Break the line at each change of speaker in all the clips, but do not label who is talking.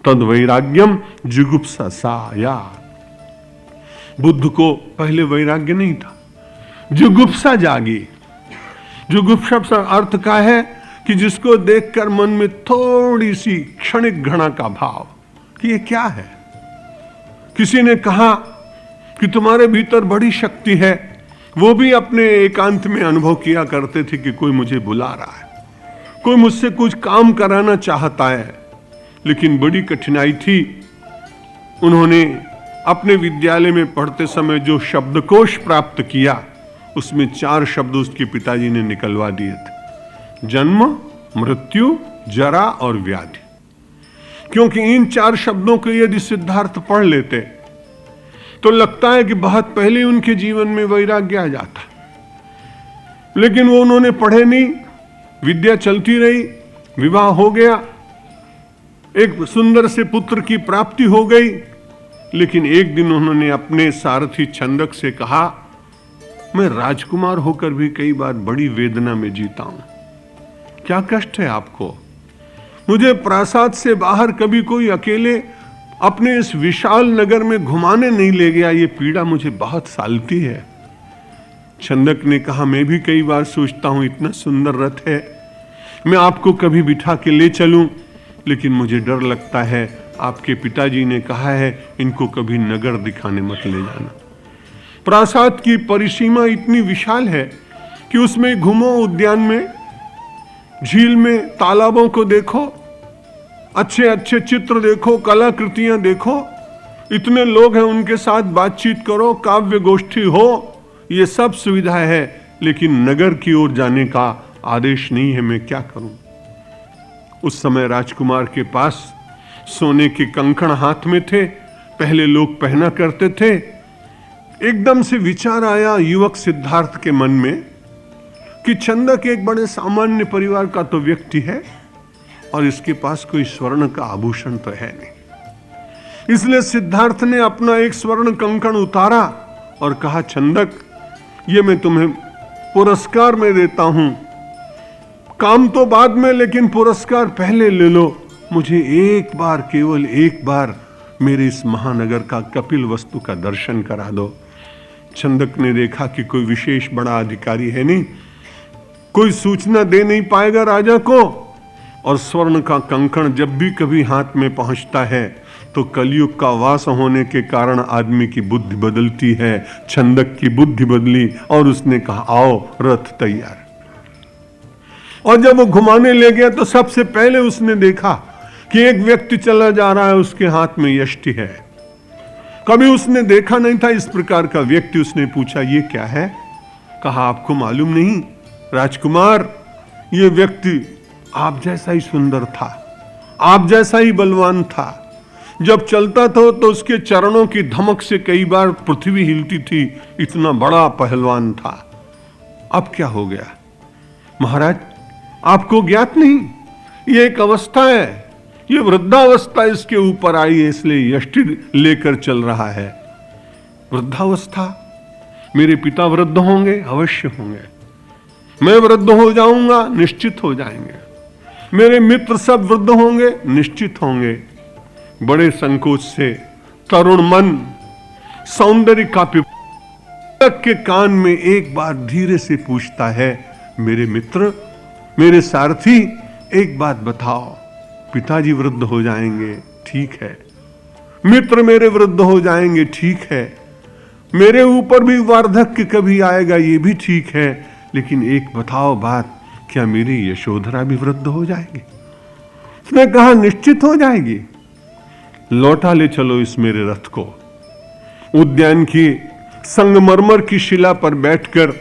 तद वैराग्यम जुगुप्सा साया। बुद्ध को पहले वैराग्य नहीं था, जुगुप्सा जागी। जुगुप्सा का अर्थ का है कि जिसको देखकर मन में थोड़ी सी क्षणिक घृणा का भाव कि ये क्या है। किसी ने कहा कि तुम्हारे भीतर बड़ी शक्ति है, वो भी अपने एकांत में अनुभव किया करते थे कि कोई मुझे बुला रहा है, कोई मुझसे कुछ काम कराना चाहता है। लेकिन बड़ी कठिनाई थी। उन्होंने अपने विद्यालय में पढ़ते समय जो शब्दकोश प्राप्त किया उसमें 4 शब्द उसके पिताजी ने निकलवा दिए थे, जन्म, मृत्यु, जरा और व्याधि। क्योंकि इन 4 शब्दों को यदि सिद्धार्थ पढ़ लेते तो लगता है कि बहुत पहले उनके जीवन में वैराग्य आ जाता, लेकिन वो उन्होंने पढ़े नहीं। विद्या चलती रही, विवाह हो गया, एक सुंदर से पुत्र की प्राप्ति हो गई। लेकिन एक दिन उन्होंने अपने सारथी छंदक से कहा, मैं राजकुमार होकर भी कई बार बड़ी वेदना में जीता हूं, क्या कष्ट है आपको? मुझे प्रासाद से बाहर कभी कोई अकेले अपने इस विशाल नगर में घुमाने नहीं ले गया, ये पीड़ा मुझे बहुत सालती है। छंदक ने कहा, मैं भी कई बार सोचता हूं इतना सुंदर रथ है, मैं आपको कभी बिठा के ले चलूं, लेकिन मुझे डर लगता है, आपके पिताजी ने कहा है इनको कभी नगर दिखाने मत ले जाना। प्रासाद की परिसीमा इतनी विशाल है कि उसमें घूमो, उद्यान में, झील में, तालाबों को देखो, अच्छे अच्छे चित्र देखो, कलाकृतियां देखो, इतने लोग हैं उनके साथ बातचीत करो, काव्य गोष्ठी हो, ये सब सुविधा है। लेकिन नगर की ओर जाने का आदेश नहीं है, मैं क्या करूं? उस समय राजकुमार के पास सोने के कंकण हाथ में थे, पहले लोग पहना करते थे। एकदम से विचार आया युवक सिद्धार्थ के मन में कि छंदक एक बड़े सामान्य परिवार का तो व्यक्ति है और इसके पास कोई स्वर्ण का आभूषण तो है नहीं। इसलिए सिद्धार्थ ने अपना एक स्वर्ण कंकण उतारा और कहा, छंदक, ये मैं तुम्हें पुरस्कार में देता हूं, काम तो बाद में, लेकिन पुरस्कार पहले ले लो। मुझे एक बार, केवल एक बार मेरे इस महानगर का कपिल वस्तु का दर्शन करा दो। छंदक ने देखा कि कोई विशेष बड़ा अधिकारी है नहीं, कोई सूचना दे नहीं पाएगा राजा को, और स्वर्ण का कंकण जब भी कभी हाथ में पहुंचता है तो कलयुग का वास होने के कारण आदमी की बुद्धि बदलती है। छंदक की बुद्धि बदली और उसने कहा, आओ, रथ तैयार। और जब वो घुमाने ले गया तो सबसे पहले उसने देखा कि एक व्यक्ति चला जा रहा है, उसके हाथ में यष्टि है। कभी उसने देखा नहीं था इस प्रकार का व्यक्ति। उसने पूछा, ये क्या है? कहा, आपको मालूम नहीं राजकुमार, ये व्यक्ति आप जैसा ही सुंदर था, आप जैसा ही बलवान था। जब चलता था तो उसके चरणों की धमक से कई बार पृथ्वी हिलती थी, इतना बड़ा पहलवान था। अब क्या हो गया? महाराज, आपको ज्ञात नहीं, ये एक अवस्था है, ये वृद्धावस्था इसके ऊपर आई है, इसलिए यष्टि लेकर चल रहा है। वृद्धावस्था? मेरे पिता वृद्ध होंगे? अवश्य होंगे। मैं वृद्ध हो जाऊंगा? निश्चित हो जाएंगे। मेरे मित्र सब वृद्ध होंगे? निश्चित होंगे। बड़े संकोच से तरुण मन सौंदर्य का के कान में एक बार धीरे से पूछता है, मेरे मित्र, मेरे सारथी, एक बात बताओ, पिताजी वृद्ध हो जाएंगे, ठीक है, मित्र मेरे वृद्ध हो जाएंगे, ठीक है, मेरे ऊपर भी वार्धक्य कभी आएगा, ये भी ठीक है, लेकिन एक बताओ बात, क्या मेरी यशोधरा भी वृद्ध हो जाएगी? उसने कहा, निश्चित हो जाएगी। लौटा ले चलो इस मेरे रथ को। उद्यान की संगमरमर की शिला पर बैठकर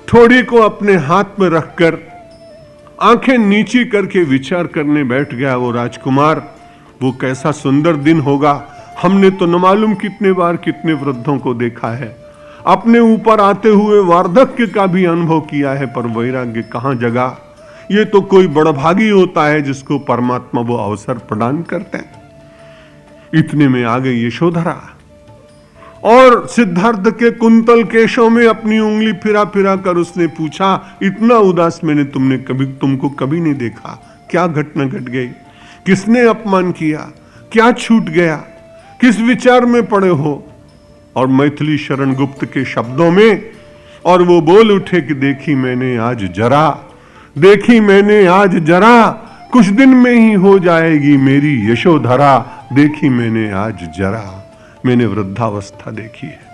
ठोड़ी को अपने हाथ में रखकर आंखें नीची करके विचार करने बैठ गया वो राजकुमार। वो कैसा सुंदर दिन होगा। हमने तो न मालूम कितने बार कितने वृद्धों को देखा है, अपने ऊपर आते हुए वार्धक्य का भी अनुभव किया है, पर वैराग्य कहां जगा। ये तो कोई बड़भागी होता है जिसको परमात्मा वो अवसर प्रदान करते हैं। इतने में आ गई यशोधरा और सिद्धार्थ के कुंतल केशों में अपनी उंगली फिरा फिरा कर उसने पूछा, इतना उदास मैंने तुमको कभी नहीं देखा, क्या घटना घट गई? किसने अपमान किया, क्या छूट गया, किस विचार में पड़े हो। और मैथिली शरण गुप्त के शब्दों में, और वो बोल उठे कि देखी मैंने आज जरा, देखी मैंने आज जरा, कुछ दिन में ही हो जाएगी मेरी यशोधरा। देखी मैंने आज जरा, मैंने वृद्धावस्था देखी है।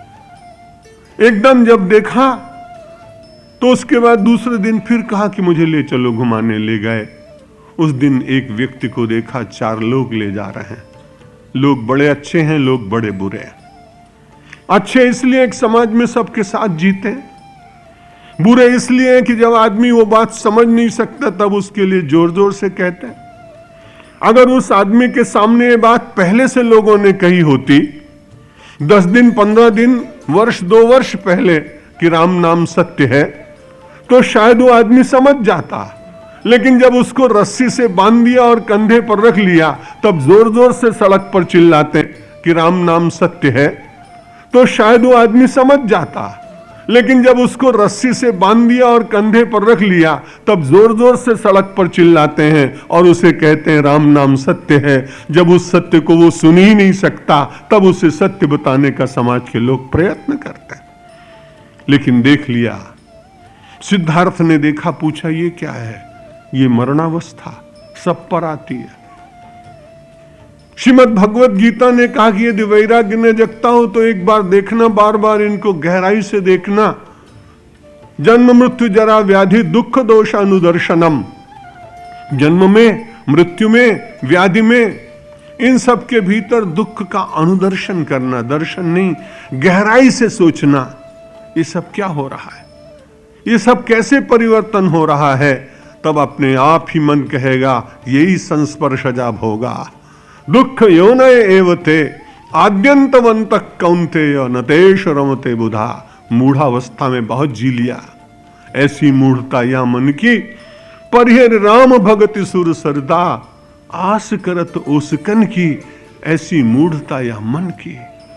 एकदम जब देखा तो उसके बाद दूसरे दिन फिर कहा कि मुझे ले चलो घुमाने। ले गए। उस दिन एक व्यक्ति को देखा, 4 लोग ले जा रहे हैं। लोग बड़े अच्छे हैं, लोग बड़े बुरे हैं। अच्छे इसलिए एक समाज में सबके साथ जीते, बुरे इसलिए कि जब आदमी वो बात समझ नहीं सकता तब उसके लिए जोर जोर से कहते हैं। अगर उस आदमी के सामने ये बात पहले से लोगों ने कही होती, 10 दिन, 15 दिन, वर्ष, 2 वर्ष पहले कि राम नाम सत्य है, तो शायद वो आदमी समझ जाता। लेकिन जब उसको रस्सी से बांध दिया और कंधे पर रख लिया, तब जोर जोर से सड़क पर चिल्लाते कि राम नाम सत्य है, तो शायद वो आदमी समझ जाता। लेकिन जब उसको रस्सी से बांध दिया और कंधे पर रख लिया, तब जोर जोर से सड़क पर चिल्लाते हैं और उसे कहते हैं राम नाम सत्य है। जब उस सत्य को वो सुन ही नहीं सकता, तब उसे सत्य बताने का समाज के लोग प्रयत्न करते हैं। लेकिन देख लिया, सिद्धार्थ ने देखा, पूछा ये क्या है? ये मरणावस्था सब पर आती है। श्रीमद् भगवत गीता ने कहा कि यदि वैराग्य न जगता हो तो एक बार देखना, बार बार इनको गहराई से देखना। जन्म मृत्यु जरा व्याधि दुख दोषानुदर्शनम। जन्म में, मृत्यु में, व्याधि में, इन सब के भीतर दुख का अनुदर्शन करना, दर्शन नहीं, गहराई से सोचना। ये सब क्या हो रहा है, ये सब कैसे परिवर्तन हो रहा है? तब अपने आप ही मन कहेगा यही संस्पर्शजा भोगा दुख योनय एवते आद्यंतवंत कौन्तेय नतेश रमते बुधा। मूढ़ावस्था में बहुत जी लिया, ऐसी मूढ़ता या मन की, परिहर राम भगति सुर सरदा, आस करत ओसकन की, ऐसी मूढ़ता या मन की।